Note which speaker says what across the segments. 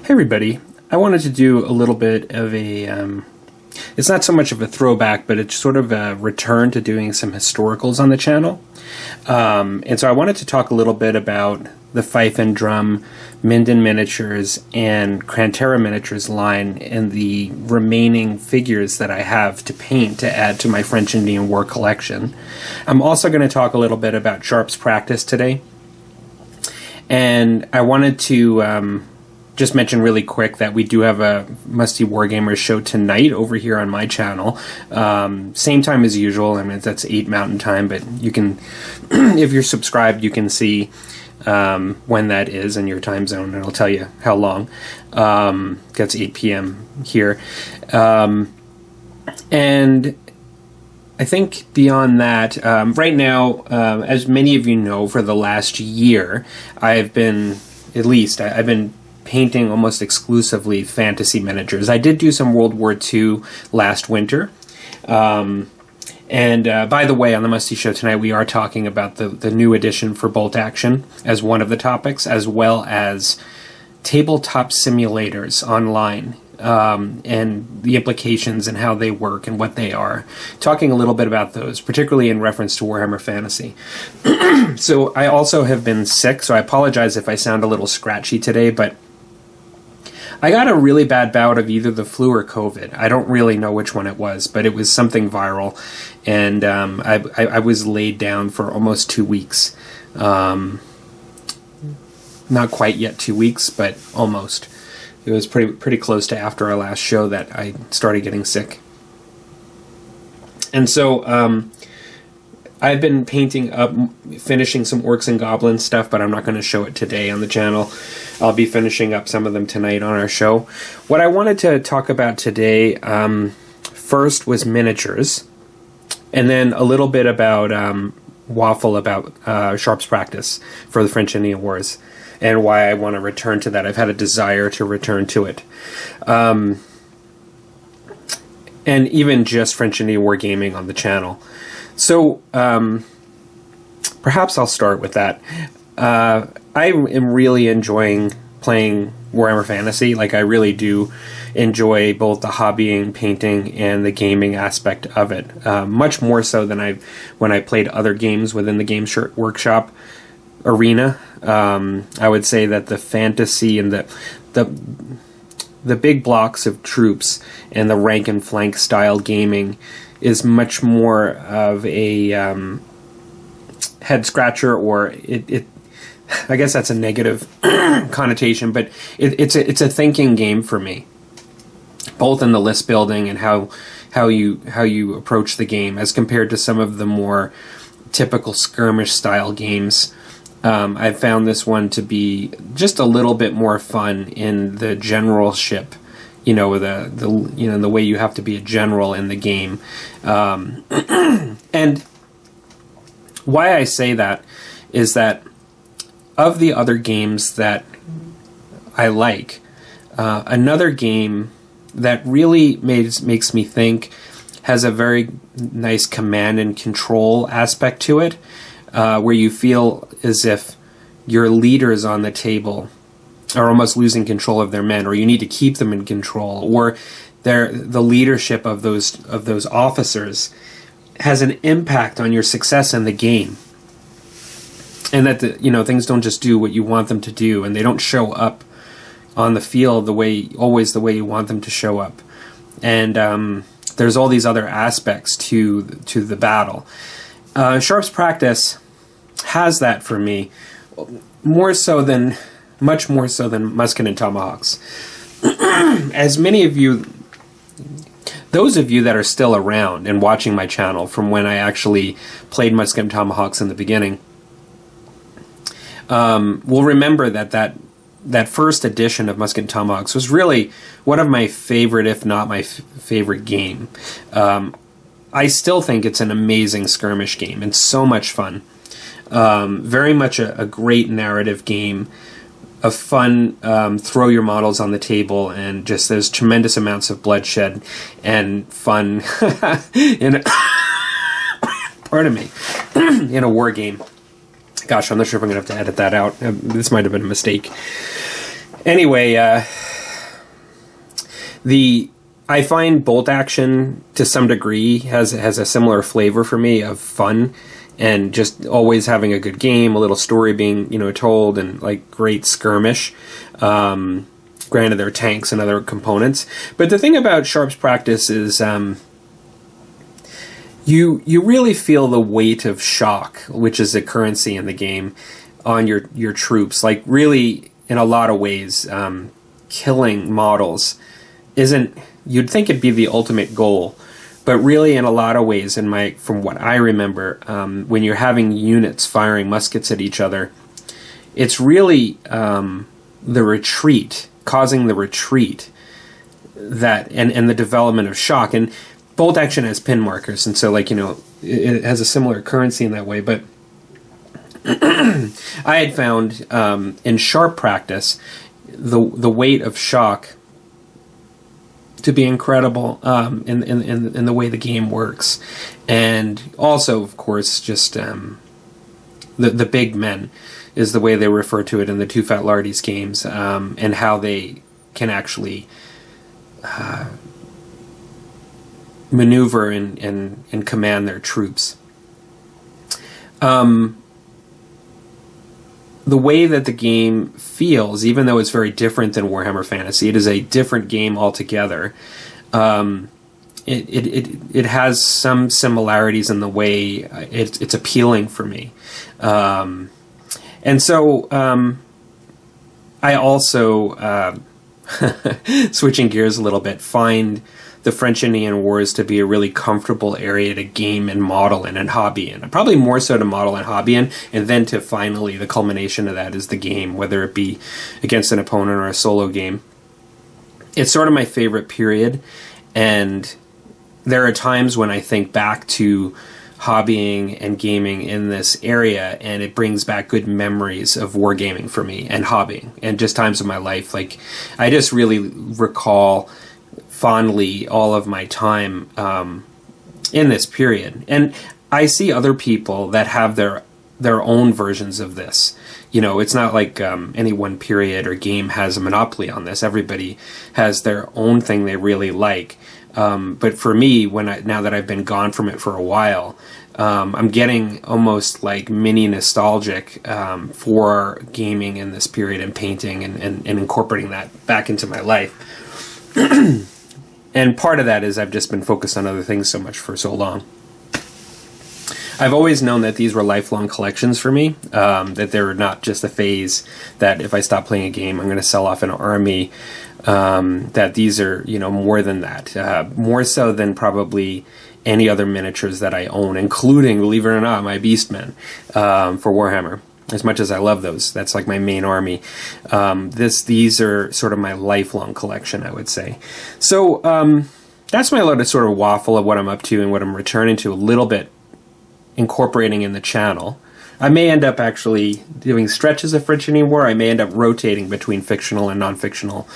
Speaker 1: Hey everybody, I wanted to do a little bit of a, it's not so much of a throwback, but it's sort of a return to doing some historicals on the channel. And so I wanted to talk a little bit about the Fife and Drum, Minden Miniatures, and Crantera Miniatures line and the remaining figures that I have to paint to add to my French Indian War collection. I'm also going to talk a little bit about Sharp's practice today. And I wanted to just mention really quick that we do have a Musty Wargamers show tonight over here on my channel. Same time as usual. I mean, that's 8 Mountain Time, but you can, if you're subscribed, you can see when that is in your time zone, and it'll tell you how long. That's 8 p.m. here. And I think beyond that, right now, as many of you know, for the last year, I've been painting almost exclusively fantasy miniatures. I did do some World War II last winter. And by the way, on the Musty Show tonight, we are talking about the new edition for Bolt Action as one of the topics, as well as tabletop simulators online, and the implications and how they work and what they are. Talking a little bit about those, particularly in reference to Warhammer Fantasy. So I also have been sick, so I apologize if I sound a little scratchy today, but I got a really bad bout of either the flu or COVID. I don't really know which one it was, but it was something viral, and I was laid down for almost 2 weeks. Not quite yet 2 weeks, but almost. It was pretty close to after our last show that I started getting sick. And so I've been painting up, finishing some Orcs and Goblins stuff, but I'm not going to show it today on the channel. I'll be finishing up some of them tonight on our show. What I wanted to talk about today, first was miniatures, and then a little bit about Waffle, about Sharp's practice for the French Indian Wars, and why I want to return to that. I've had a desire to return to it. And even just French Indian War gaming on the channel. So, perhaps I'll start with that. I am really enjoying playing Warhammer Fantasy. Like, I really do enjoy both the hobbying, painting, and the gaming aspect of it. Much more so than when I played other games within the Games Workshop arena. I would say that the fantasy and the big blocks of troops and the rank and flank style gaming is much more of a head scratcher, or it I guess that's a negative connotation, but it's a thinking game for me, both in the list building and how you approach the game as compared to some of the more typical skirmish style games. I've found this one to be just a little bit more fun in the generalship, the way you have to be a general in the game. And why I say that is that of the other games that I like, another game that really makes me think, has a very nice command and control aspect to it, where you feel as if your leaders on the table are almost losing control of their men, or you need to keep them in control, or the leadership of those officers has an impact on your success in the game, and that things don't just do what you want them to do, and they don't show up on the field the way you want them to show up, and there's all these other aspects to the battle. Sharp's practice has that for me, much more so than Musket and Tomahawks. As many of you, those of you that are still around and watching my channel from when I actually played Musket and Tomahawks in the beginning, will remember that first edition of Musket and Tomahawks was really one of my favorite, if not my favorite game. I still think it's an amazing skirmish game and so much fun. Very much a great narrative game of fun, throw your models on the table, and just there's tremendous amounts of bloodshed and fun pardon me, in a war game. Gosh, I'm not sure if I'm going to have to edit that out. This might have been a mistake. Anyway, I find bolt action to some degree has a similar flavor for me of fun and just always having a good game, a little story being, told, and like great skirmish. Granted, there are tanks and other components, but the thing about Sharp's practice is you really feel the weight of shock, which is a currency in the game, on your troops. Like, really, in a lot of ways, killing models isn't. You'd think it'd be the ultimate goal, but really, in a lot of ways, from what I remember, when you're having units firing muskets at each other, it's really the retreat, causing the retreat, that and the development of shock. And bolt action has pin markers, and so it has a similar currency in that way. But I had found in Sharp practice the weight of shock to be incredible in the way the game works, and also, of course, just the big men is the way they refer to it in the Two Fat Lardies games, and how they can actually maneuver and command their troops. The way that the game feels, even though it's very different than Warhammer Fantasy, it is a different game altogether. It has some similarities in the way it's appealing for me. And so I also, switching gears a little bit, find the French Indian Wars to be a really comfortable area to game and model in and hobby in. Probably more so to model and hobby in, and then to finally, the culmination of that is the game, whether it be against an opponent or a solo game. It's sort of my favorite period, and there are times when I think back to hobbying and gaming in this area, and it brings back good memories of wargaming for me and hobbying, and just times of my life. Like, I just really recall fondly all of my time in this period. And I see other people that have their own versions of this. It's not like any one period or game has a monopoly on this. Everybody has their own thing they really like. But for me, now that I've been gone from it for a while, I'm getting almost like mini nostalgic for gaming in this period and painting and incorporating that back into my life. And part of that is I've just been focused on other things so much for so long. I've always known that these were lifelong collections for me, that they're not just a phase that if I stop playing a game, I'm going to sell off an army, that these are, more than that, more so than probably any other miniatures that I own, including, believe it or not, my Beastmen for Warhammer. As much as I love those, that's like my main army. These are sort of my lifelong collection, I would say. So that's my little sort of waffle of what I'm up to and what I'm returning to a little bit, incorporating in the channel. I may end up actually doing stretches of French Indian War. I may end up rotating between fictional and non-fictional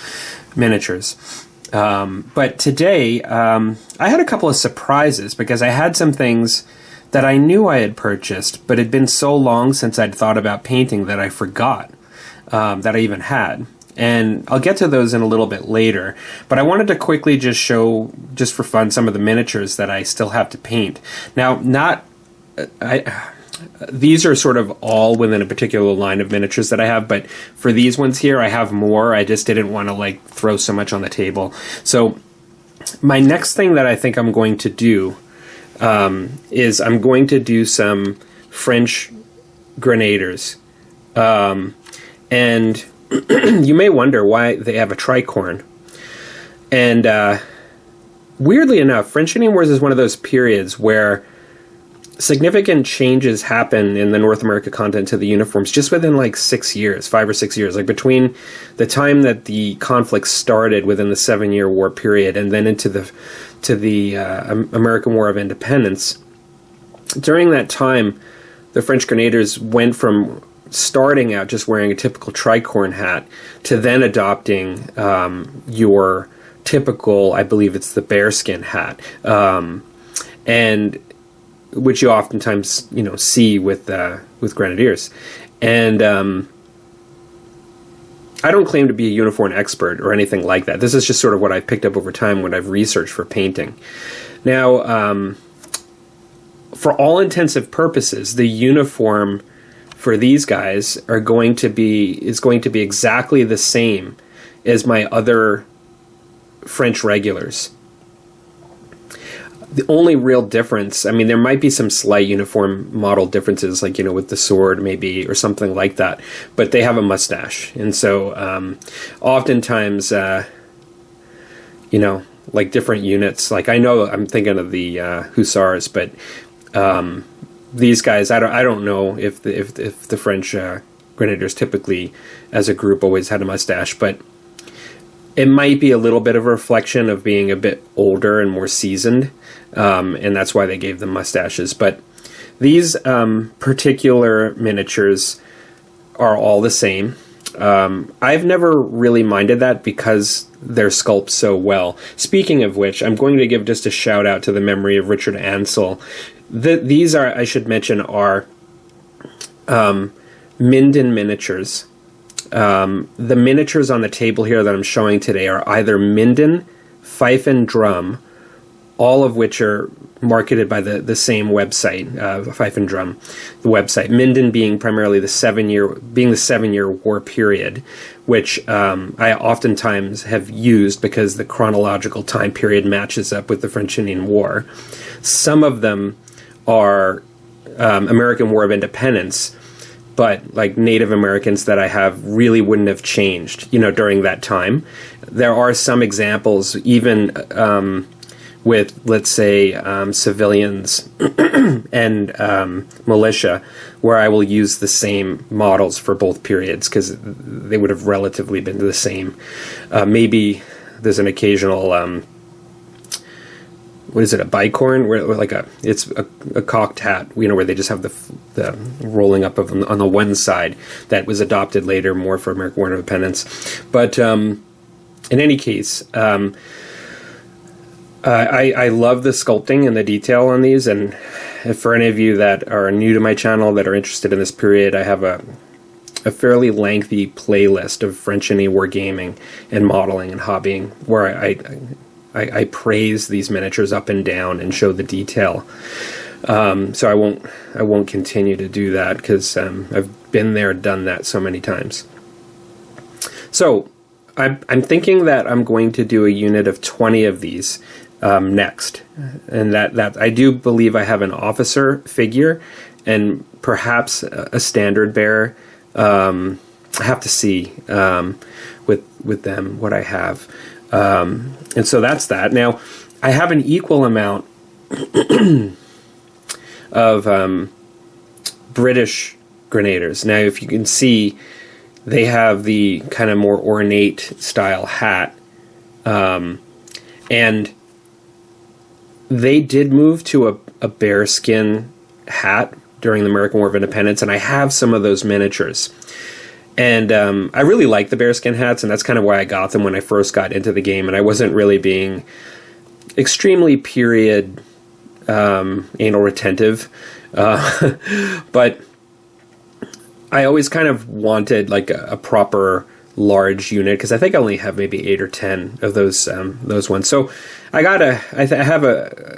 Speaker 1: miniatures. But today, I had a couple of surprises because I had some things that I knew I had purchased, but it had been so long since I'd thought about painting that I forgot that I even had. And I'll get to those in a little bit later, but I wanted to quickly just show, just for fun, some of the miniatures that I still have to paint. Now, these are sort of all within a particular line of miniatures that I have, but for these ones here, I have more. I just didn't want to throw so much on the table. So my next thing that I think I'm going to do is I'm going to do some French grenadiers. And you may wonder why they have a tricorn. And weirdly enough, French Indian Wars is one of those periods where significant changes happen in the North America content to the uniforms just within 6 years, 5 or 6 years, between the time that the conflict started within the 7-year war period and then into the American War of Independence. During that time, the French Grenadiers went from starting out just wearing a typical tricorn hat to then adopting your typical, I believe it's the bearskin hat, and which you oftentimes see with grenadiers. And I don't claim to be a uniform expert or anything like that. This is just sort of what I've picked up over time when I've researched for painting. Now, for all intensive purposes, the uniform for these guys is going to be exactly the same as my other French regulars. The only real difference, I mean, there might be some slight uniform model differences, like, you know, with the sword maybe, or something like that, but they have a mustache. And so oftentimes, you know, like different units, like I know I'm thinking of the Hussars, but these guys, I don't know if the French Grenadiers typically, as a group, always had a mustache, but it might be a little bit of a reflection of being a bit older and more seasoned, and that's why they gave them mustaches. But these particular miniatures are all the same. I've never really minded that because they're sculpted so well. Speaking of which, I'm going to give just a shout out to the memory of Richard Ansell. These are, I should mention, are Minden miniatures. The miniatures on the table here that I'm showing today are either Minden, Fife and Drum, all of which are marketed by the same website, Fife and Drum, the website. Minden being primarily the 7-year war period, which I oftentimes have used because the chronological time period matches up with the French Indian War. Some of them are American War of Independence, but like Native Americans that I have really wouldn't have changed, you know, during that time. There are some examples, even with, let's say, civilians and militia, where I will use the same models for both periods because they would have relatively been the same. Maybe there's an occasional, what is it, a bicorn, where like it's a cocked hat, you know, where they just have the rolling up of on the one side that was adopted later more for American War of Independence. But in any case, I love the sculpting and the detail on these, and for any of you that are new to my channel that are interested in this period, I have a fairly lengthy playlist of French Indian War gaming and modeling and hobbying where I praise these miniatures up and down and show the detail. So I won't continue to do that because I've been there, done that so many times. So I'm thinking that I'm going to do a unit of 20 of these next, and that I do believe I have an officer figure and perhaps a standard bearer. I have to see with them what I have. And so that's that. Now, I have an equal amount of British Grenadiers. Now, if you can see, they have the kind of more ornate style hat. And they did move to a bearskin hat during the American War of Independence, and I have some of those miniatures. And I really like the bearskin hats, and that's kind of why I got them when I first got into the game, and I wasn't really being extremely period anal retentive. But I always kind of wanted like a proper large unit, because I think I only have maybe 8 or 10 of those ones. So I have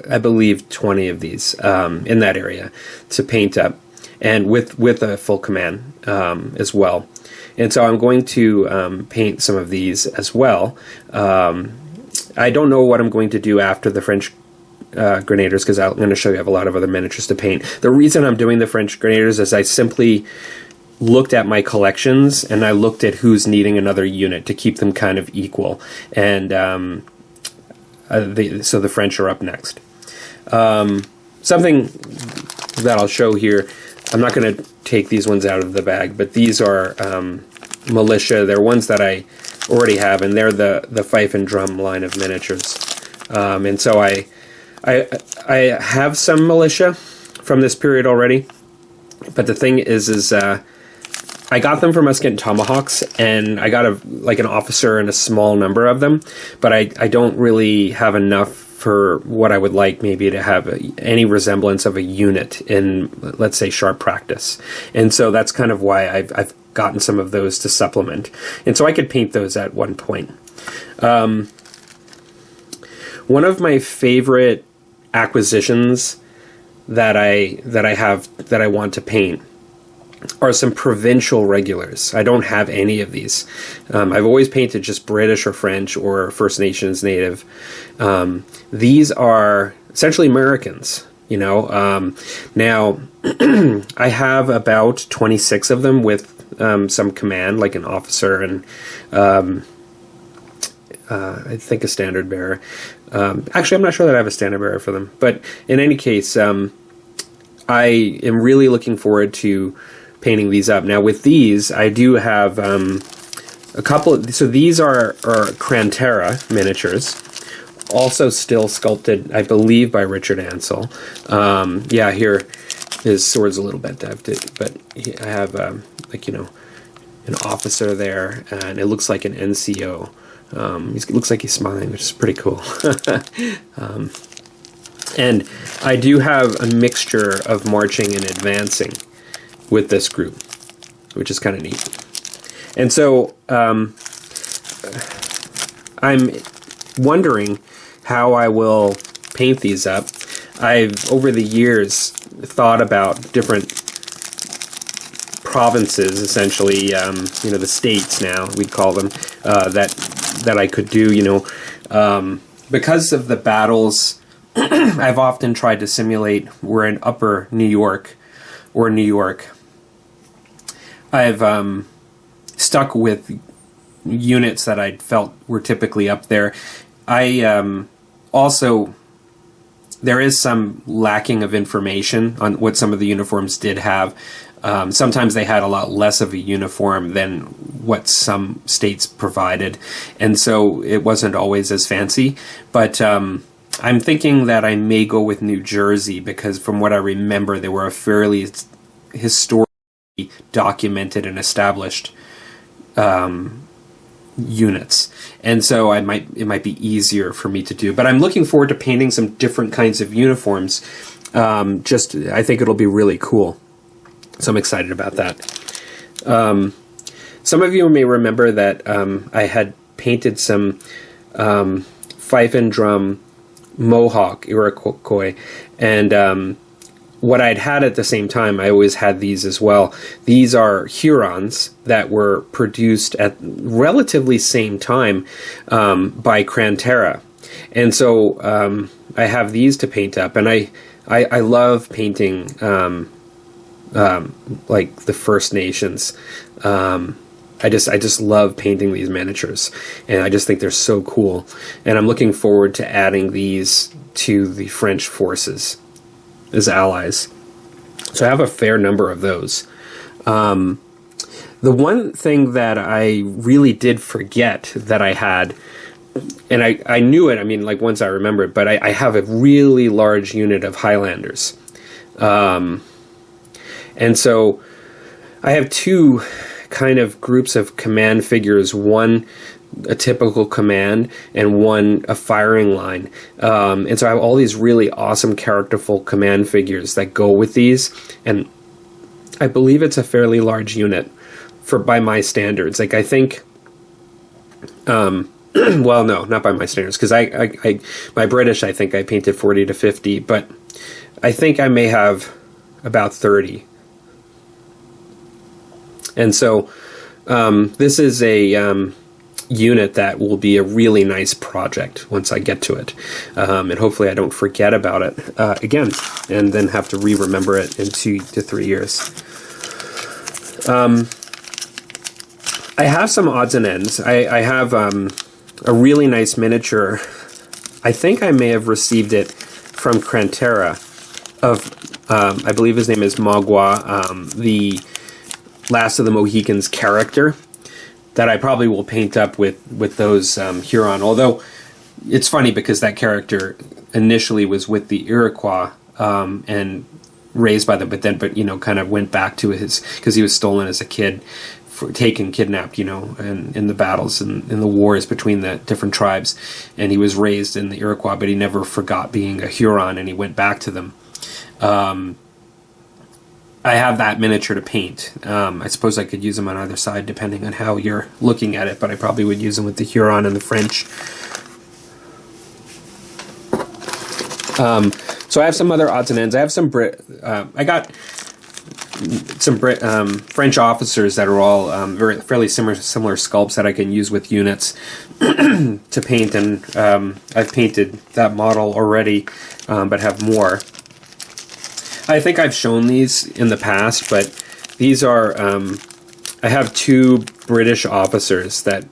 Speaker 1: I believe 20 of these in that area to paint up, and with a full command as well. And so I'm going to paint some of these as well. I don't know what I'm going to do after the French Grenadiers, because I'm going to show you I have a lot of other miniatures to paint. The reason I'm doing the French Grenadiers is I simply looked at my collections and I looked at who's needing another unit to keep them kind of equal. And so the French are up next. Something that I'll show here, I'm not going to take these ones out of the bag, but these are militia. They're ones that I already have, and they're the Fife and Drum line of miniatures. And so I have some militia from this period already, but the thing is I got them for musket and tomahawks, and I got an officer and a small number of them, but I don't really have enough for what I would like maybe to have any resemblance of a unit in, let's say, sharp practice. And so that's kind of why I've gotten some of those to supplement. And so I could paint those at one point. One of my favorite acquisitions that I want to paint are some provincial regulars. I don't have any of these. I've always painted just British or French or First Nations Native. These are essentially Americans, you know. Now, I have about 26 of them with some command, like an officer and I think a standard bearer. Actually, I'm not sure that I have a standard bearer for them. But in any case, I am really looking forward to painting these up. Now, with these, I do have a couple. So these are Crantera miniatures, also still sculpted, I believe, by Richard Ansell. Yeah, here his sword's a little bent up, but I have like, you know, an officer there, and it looks like an NCO. It looks like he's smiling, which is pretty cool. And I do have a mixture of marching and advancing with this group, which is kind of neat. And so I'm wondering how I will paint these up. I've, over the years, thought about different provinces, essentially, you know, the states now, we'd call them, that I could do, you know. Because of the battles, I've often tried to simulate, we're in upper New York, or New York. I've stuck with units that I felt were typically up there. I also, there is some lacking of information on what some of the uniforms did have. Sometimes they had a lot less of a uniform than what some states provided, and so it wasn't always as fancy. But I'm thinking that I may go with New Jersey, because from what I remember, they were a fairly historically documented and established units, and so it might be easier for me to do. But I'm looking forward to painting some different kinds of uniforms. I think it'll be really cool. So I'm excited about that. Some of you may remember that I had painted some fife and drum Mohawk Iroquois, and what I'd had at the same time, I always had these as well. These are Hurons that were produced at relatively same time by Crantera, and so I have these to paint up, and I love painting like the First Nations. I just love painting these miniatures, and I just think they're so cool. And I'm looking forward to adding these to the French forces as allies. So I have a fair number of those. The one thing that I really did forget that I had, and I knew it, I mean, like once I remembered, but I have a really large unit of Highlanders. And so I have two kind of groups of command figures, one a typical command and one a firing line. And so I have all these really awesome characterful command figures that go with these, and I believe it's a fairly large unit by my standards. Like, I think well, no, not by my standards, because I my British, I think I painted 40 to 50, but I think I may have about 30. And so this is a unit that will be a really nice project once I get to it. And hopefully I don't forget about it again and then have to re-remember it in 2 to 3 years. I have some odds and ends. I have a really nice miniature. I think I may have received it from Crantera of, I believe his name is Magua, the Last of the Mohicans character, that I probably will paint up with those Huron. Although it's funny because that character initially was with the Iroquois and raised by them, but you know, kind of went back to his, because he was stolen as a kid, kidnapped, you know, in the battles and in the wars between the different tribes, and he was raised in the Iroquois, but he never forgot being a Huron, and he went back to them. I have that miniature to paint. I suppose I could use them on either side depending on how you're looking at it, but I probably would use them with the Huron and the French. So I have some other odds and ends. I have some I got some French officers that are all fairly similar sculpts that I can use with units to paint, and I've painted that model already, but have more. I think I've shown these in the past, but these are, I have two British officers that,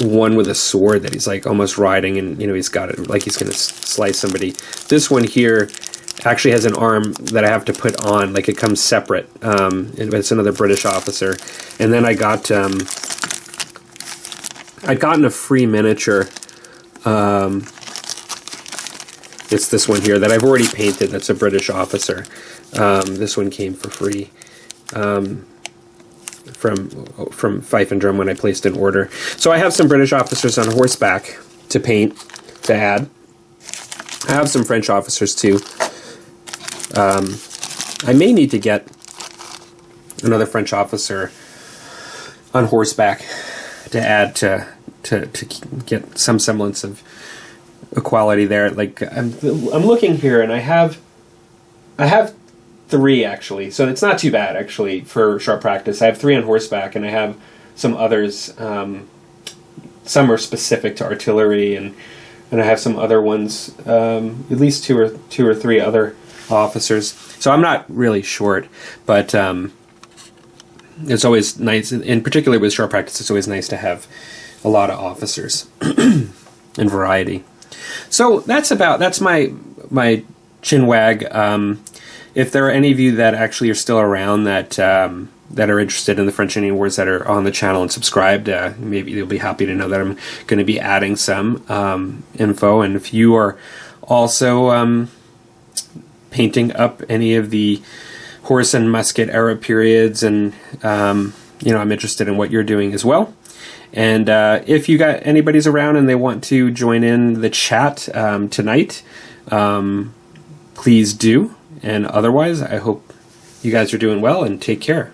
Speaker 1: one with a sword that he's like almost riding, and he's got it like he's going to slice somebody. This one here actually has an arm that I have to put on, like it comes separate. It's another British officer. And then I got, I'd gotten a free miniature. It's this one here that I've already painted. That's a British officer. This one came for free from Fife and Drum when I placed an order. So I have some British officers on horseback to paint, to add. I have some French officers too. I may need to get another French officer on horseback to add to get some semblance of equality there. Like I'm looking here, and I have 3 actually, so it's not too bad actually for sharp practice. I have 3 on horseback, and I have some others. Some are specific to artillery, and I have some other ones. At least two or three other officers. So I'm not really short, but it's always nice, in particular with sharp practice. It's always nice to have a lot of officers and variety. So that's my chinwag. If there are any of you that actually are still around that are interested in the French Indian Wars that are on the channel and subscribed, maybe you'll be happy to know that I'm going to be adding some info. And if you are also painting up any of the horse and musket era periods, and I'm interested in what you're doing as well. And if you got anybody's around and they want to join in the chat tonight, please do. And otherwise, I hope you guys are doing well, and take care.